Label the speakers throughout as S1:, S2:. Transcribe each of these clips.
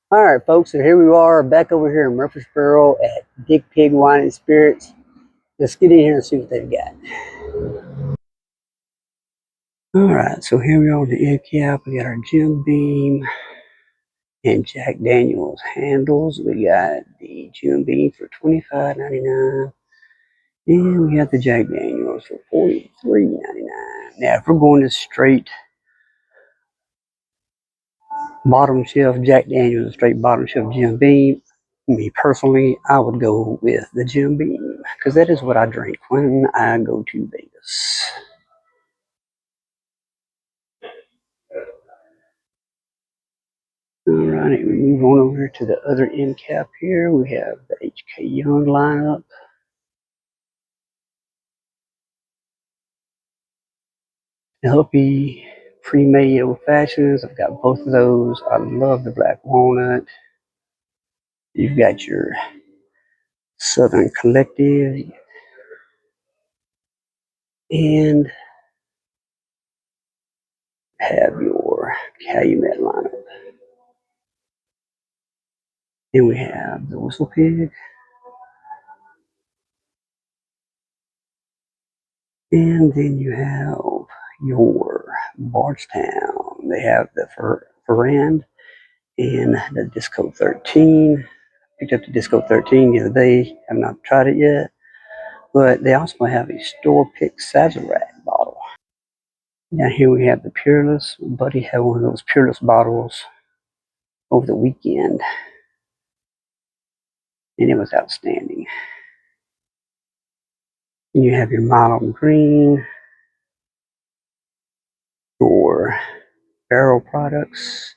S1: All right, folks, so here we are back over here in Murfreesboro at Big Pig Wine and Spirits. Let's get in here and see what they've got. All right, so here we are with the end cap. We got our Jim Beam and Jack Daniels handles. We got the Jim Beam for $25.99, and we got the Jack Daniels for $43.99. Now, if we're going to straight bottom shelf Jack Daniels, straight bottom shelf Jim Beam, me personally, I would go with the Jim Beam because that is what I drink when I go to Vegas. All right, we move on over to the other end cap here. We have the HK Young lineup. LP pre-made old fashions. I've got both of those. I love the black walnut. You've got your Southern Collective and have your Calumet lineup. And we have the Whistle Pig. And then you have your Bardstown. They have the Ferrand and the Disco 13. Picked up the Disco 13 the other day. I've not tried it yet. But they also have a store pick Sazerac bottle. Now here we have the Peerless. Buddy had one of those Peerless bottles over the weekend. And it was outstanding. And you have your Milo Green, your Barrel products.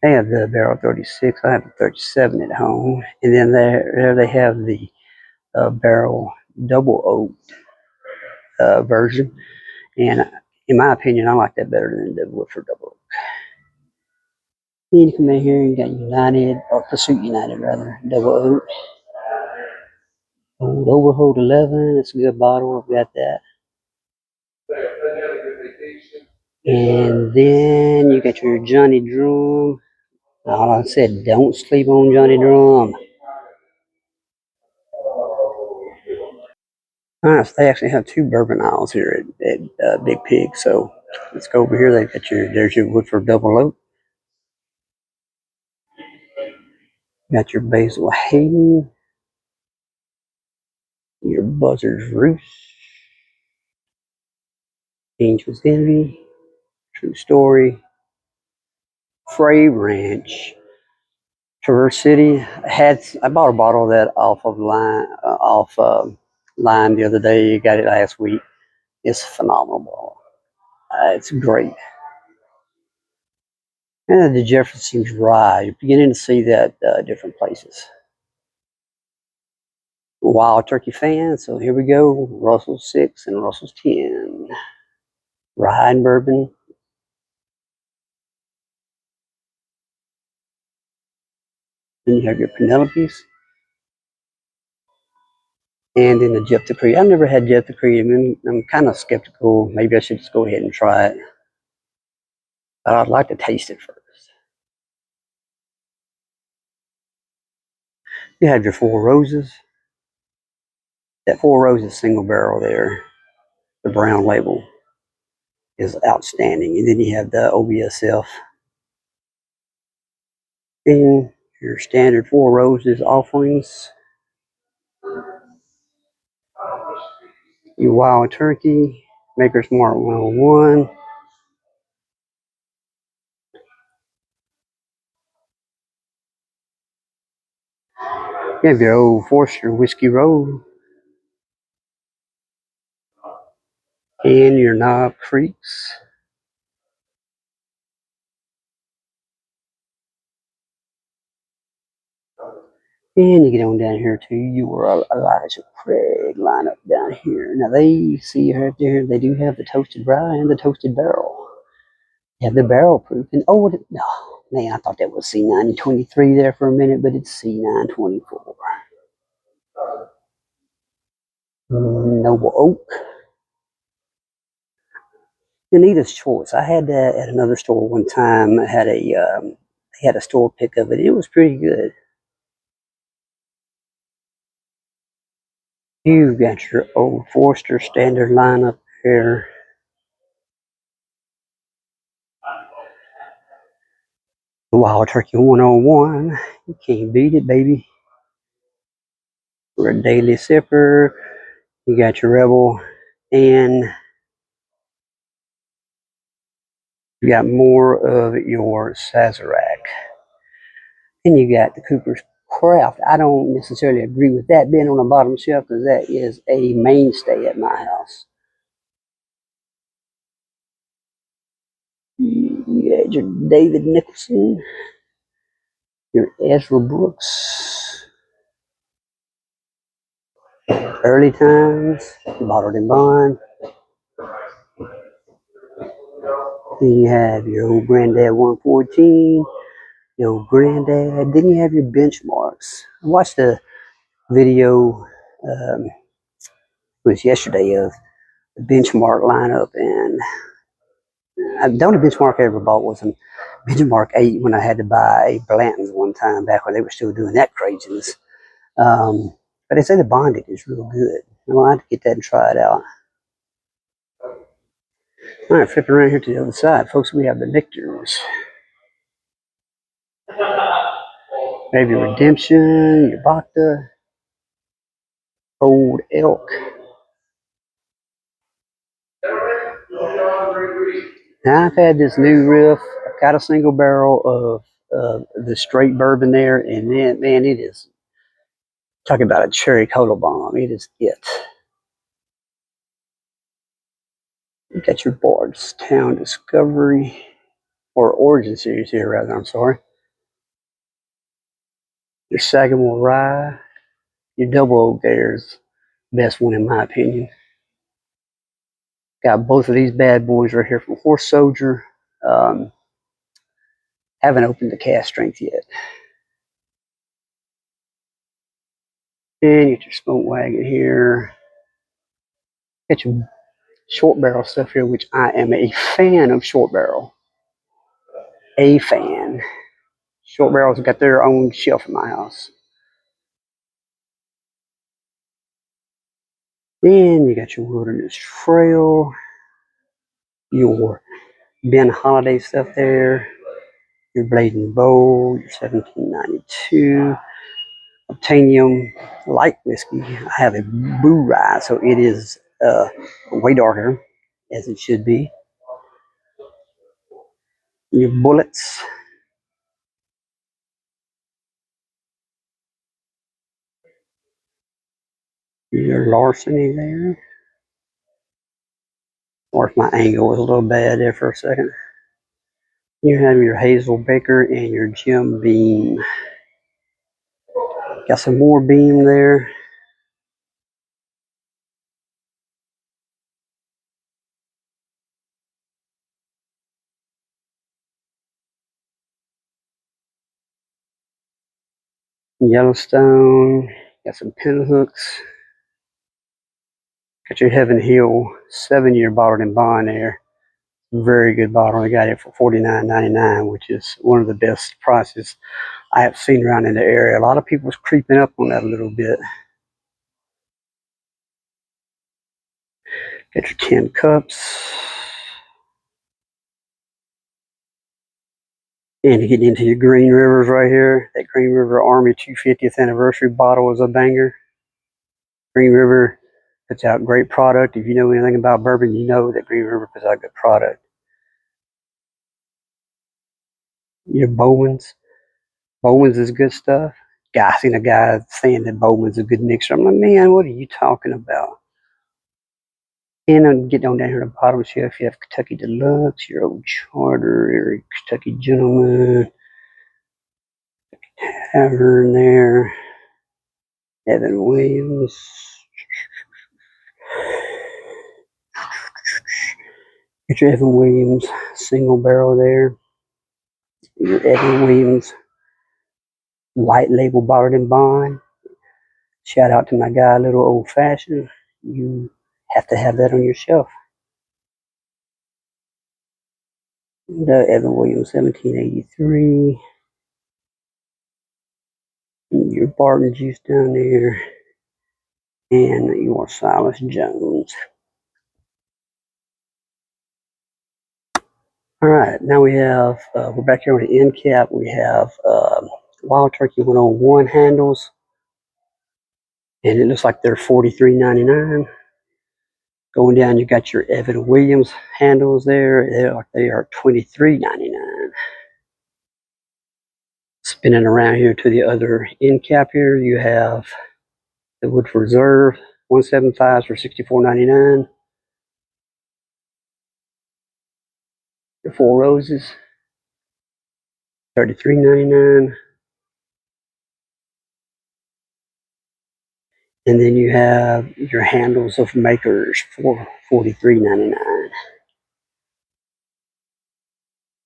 S1: They have the Barrel 36. I have the 37 at home. And then there they have the Barrel Double Oak version. And in my opinion, I like that better than the Woodford Double Oak. Then you come in here and you got United, or Pursuit United rather, Double Oak. Old Overhold 11, it's a good bottle, I've got that. And then you got your Johnny Drum. All I said, don't sleep on Johnny Drum. Alright, so they actually have two bourbon aisles here at Big Pig. So let's go over here. They got there's your Woodford Double Oak. Got your Basil Hayden, your Buzzard's Roost, Angel's Envy, True Story, Frey Ranch, Traverse City. I bought a bottle of that off of line the other day. Got it last week. It's phenomenal. It's great. And the Jefferson's Rye. You're beginning to see that different places. Wild Turkey fan. So here we go. Russell's 6 and Russell's 10. Rye and bourbon. Then you have your Penelope's. And then the Jeff the Creed. I've never had Jeff the Creed. I'm kind of skeptical. Maybe I should just go ahead and try it. But I'd like to taste it first. You have your Four Roses. That Four Roses single barrel there, the brown label, is outstanding. And then you have the OBSF. And your standard Four Roses offerings. Your Wild Turkey, Maker's Mark 101. You have your Old Forester Whiskey Road. And your Knob Creeks. And you get on down here to your Elijah Craig lineup down here. Now they see right there, they do have the toasted rye and the toasted barrel. You have the barrel proof. And oh man, I thought that was C923 there for a minute, but it's C924. Noble Oak. Anita's Choice. I had that at another store one time. I had a They had a store pick of it. It was pretty good. You've got your Old Forester standard lineup here. Wild Turkey 101. You can't beat it, baby. For a daily sipper. You got your Rebel, and you got more of your Sazerac. And you got the Cooper's Craft. I don't necessarily agree with that being on the bottom shelf because that is a mainstay at my house. You got your David Nicholson, your Ezra Brooks, Early Times, Bottled and Bond. Then you have your old Granddad 114, your old Granddad. Then you have your benchmarks. I watched the video, it was yesterday, of the benchmark lineup, and the only benchmark I ever bought was a benchmark 8 when I had to buy Blanton's one time back when they were still doing that craziness. But they say the bonding is real good. I'll have to get that and try it out. All right, flipping around here to the other side, folks, we have the Victors. Maybe Redemption, your Bacta, Old Elk. Now I've had this new riff. I've got a single barrel of the straight bourbon there, and then, man, it is, talking about a cherry cola bomb. It is it. You got your Bardstown Discovery, or Origin Series here, rather, I'm sorry. Your Sagamore Rye. Your Double Oak there is the best one in my opinion. Got both of these bad boys right here from Horse Soldier. Haven't opened the cast strength yet. And you get your Smoke Wagon here. Got your short barrel stuff here, which I am a fan of short barrel. A fan. Short barrels have got their own shelf in my house. Then you got your Wilderness Trail, your Ben Holiday stuff there, your Blade and Bow, your 1792, Obtainium light whiskey. I have a Blue Rye, so it is way darker, as it should be. Your Bullets. Your Larceny there. Or if my angle was a little bad there for a second. You have your Hazel Baker and your Jim Beam. Got some more Beam there. Yellowstone. Got some Pinhooks. Got your Heaven Hill 7-year bottled in bond there. Very good bottle. I got it for $49.99, which is one of the best prices I have seen around in the area. A lot of people's creeping up on that a little bit. Get your 10 cups. And you get into your Green Rivers right here. That Green River Army 250th anniversary bottle is a banger. Green River puts out great product. If you know anything about bourbon, you know that Green River puts out good product. Your Bowman's. Bowman's is good stuff. I seen a guy saying that Bowman's a good mixer. I'm like, man, what are you talking about? And then get on down here to the bottom shelf, you have Kentucky Deluxe, your Old Charter, your Kentucky Gentleman, Tavern there, Evan Williams. Get your Evan Williams single barrel there. Your Evan Williams white label bottled in bond. Shout out to my guy, Little Old Fashioned. You have to have that on your shelf. The Evan Williams 1783. Your Barton juice down there, and your Silas Jones. All right, now we have, we're back here on the end cap. We have Wild Turkey 101 handles, and it looks like they're $43.99. Going down, you got your Evan Williams handles there. They are $23.99. Spinning around here to the other end cap here, you have the Woodford Reserve 175s for $64.99. The Four Roses, $33.99. And then you have your handles of Makers for $43.99.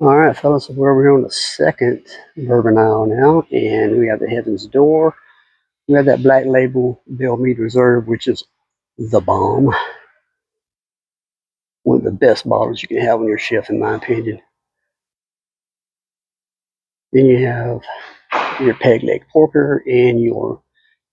S1: All right, fellas, so we're on the second bourbon aisle now, and we have the Heaven's Door. We have that Black Label Bill Mead Reserve, which is the bomb. One of the best bottles you can have on your shelf, in my opinion. Then you have your Peg Leg Porker and your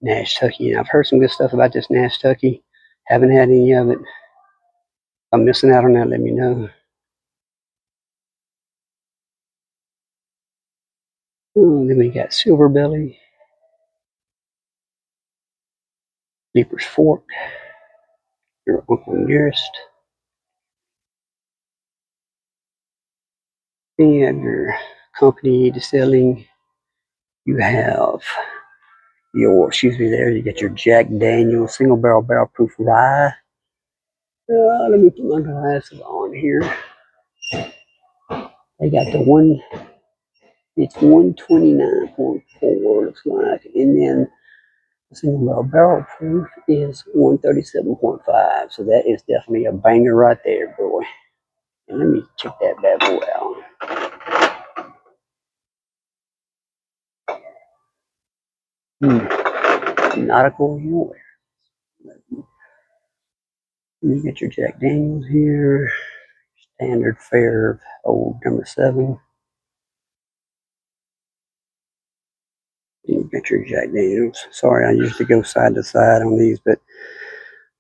S1: Nash Tucky. And I've heard some good stuff about this Nash Tucky. Haven't had any of it. If I'm missing out on that, let me know. Then we got Silver Belly, Leaper's Fork, your Uncle Nearest. Then you have your company distilling. You have your, there, you get your Jack Daniel's single barrel proof rye. Let me put my glasses on here. They got the one, it's 129.4, looks like. And then the single barrel proof is 137.5. So that is definitely a banger right there, boy. And let me check that bad boy out. Not a go anywhere. You get your Jack Daniels here. Standard fare, old number 7. You get your Jack Daniels. Sorry, I usually go side to side on these, but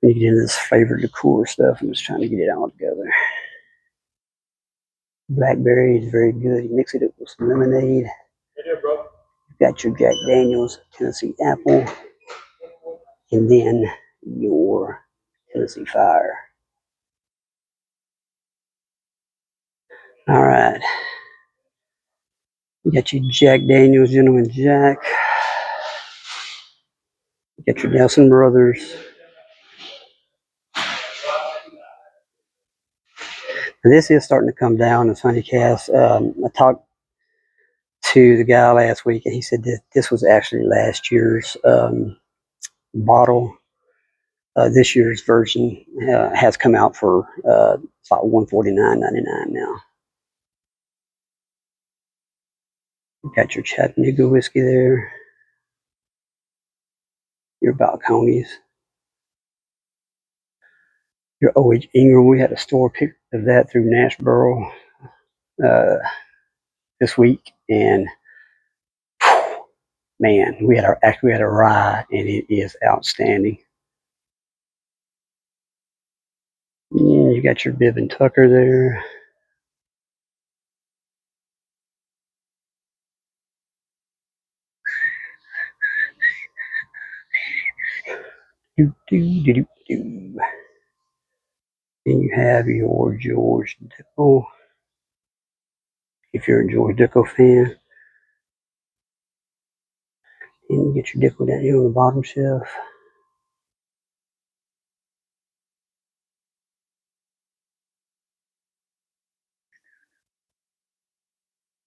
S1: when you get into this flavored liqueur stuff, I'm just trying to get it all together. Blackberry is very good. You mix it up with some lemonade. You've got your Jack Daniels, Tennessee Apple, and then your Tennessee Fire. All right. You got your Jack Daniels, Gentleman Jack. You got your Nelson Brothers. And this is starting to come down in Funny Cast. I talked to the guy last week, and he said that this was actually last year's bottle. This year's version has come out for it's like $149.99 now. You got your Chattanooga whiskey there, your Balcones, your O.H. Ingram. We had a store pick of that through Nashboro this week, and man, we had a rye, and it is outstanding. You got your Bibb and Tucker there. Do, do, do, do, do. Then you have your George Dickel, if you're a George Dickel fan. And you get your Dickel down here on the bottom shelf.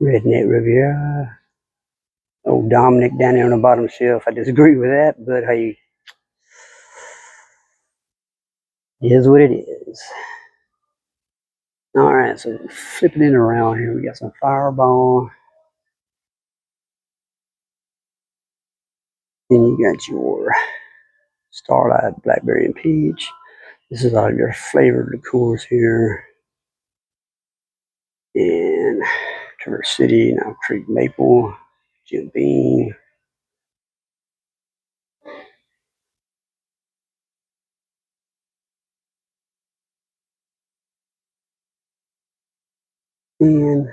S1: Redneck Riviera. Old Dominic down there on the bottom shelf. I disagree with that, but hey, it is what it is. All right, so flipping it around here, we got some Fireball. Then you got your Starlight Blackberry and Peach. This is all of your flavored liqueurs here. And Traverse City, now Creek Maple, Jim Beam. And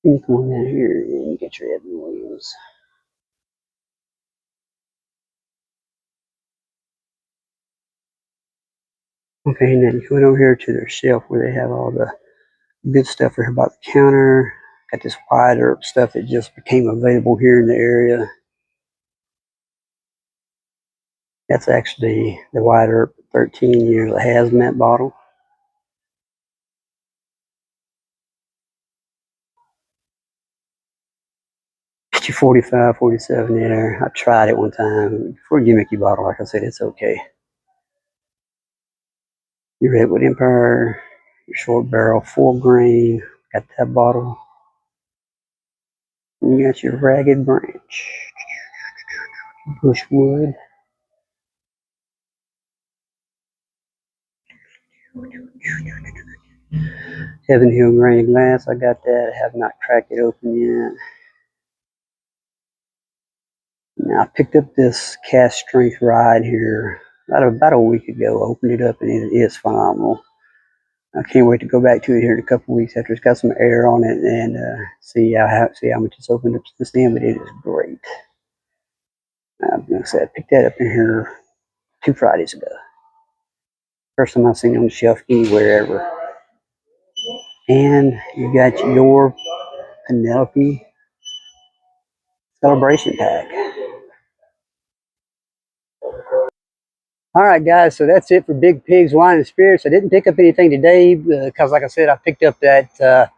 S1: you come on down here and you get your Evan Williams. Okay, and then you went over here to their shelf where they have all the good stuff here about the counter. Got this wide herb stuff that just became available here in the area. That's actually the wide herb 13 years a hazmat bottle. Get you 45, 47 there. I tried it one time. For a gimmicky bottle, like I said, it's okay. Your Redwood Empire, your short barrel, 4 grain. Got that bottle. And you got your Ragged Branch, Bushwood. Heaven Hill Grain Glass, I got that. I have not cracked it open yet. Now, I picked up this cast strength ride here about a week ago. Opened it up and it is phenomenal. I can't wait to go back to it here in a couple of weeks after it's got some air on it and see how much it's opened up since then. But it is great. I'm gonna say I picked that up in here 2 Fridays ago. First time I've seen it on the shelf anywhere ever. And you got your Penelope Celebration Pack. All right, guys, so that's it for Big Pigs Wine and Spirits. I didn't pick up anything today because, like I said, I picked up that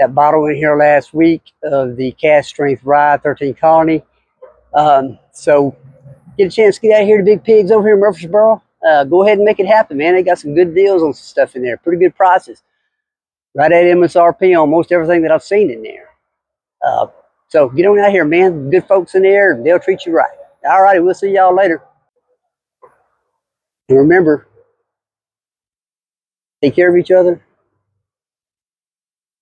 S1: bottle in here last week of the Cast Strength Rye 13 Colony. So get a chance to get out here to Big Pigs over here in Murfreesboro. Go ahead and make it happen, man. They got some good deals on some stuff in there, pretty good prices. Right at MSRP on most everything that I've seen in there. So get on out here, man. Good folks in there, and they'll treat you right. All righty, we'll see y'all later. And remember, take care of each other,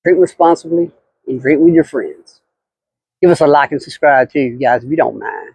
S1: drink responsibly, and drink with your friends. Give us a like and subscribe too, guys, if you don't mind.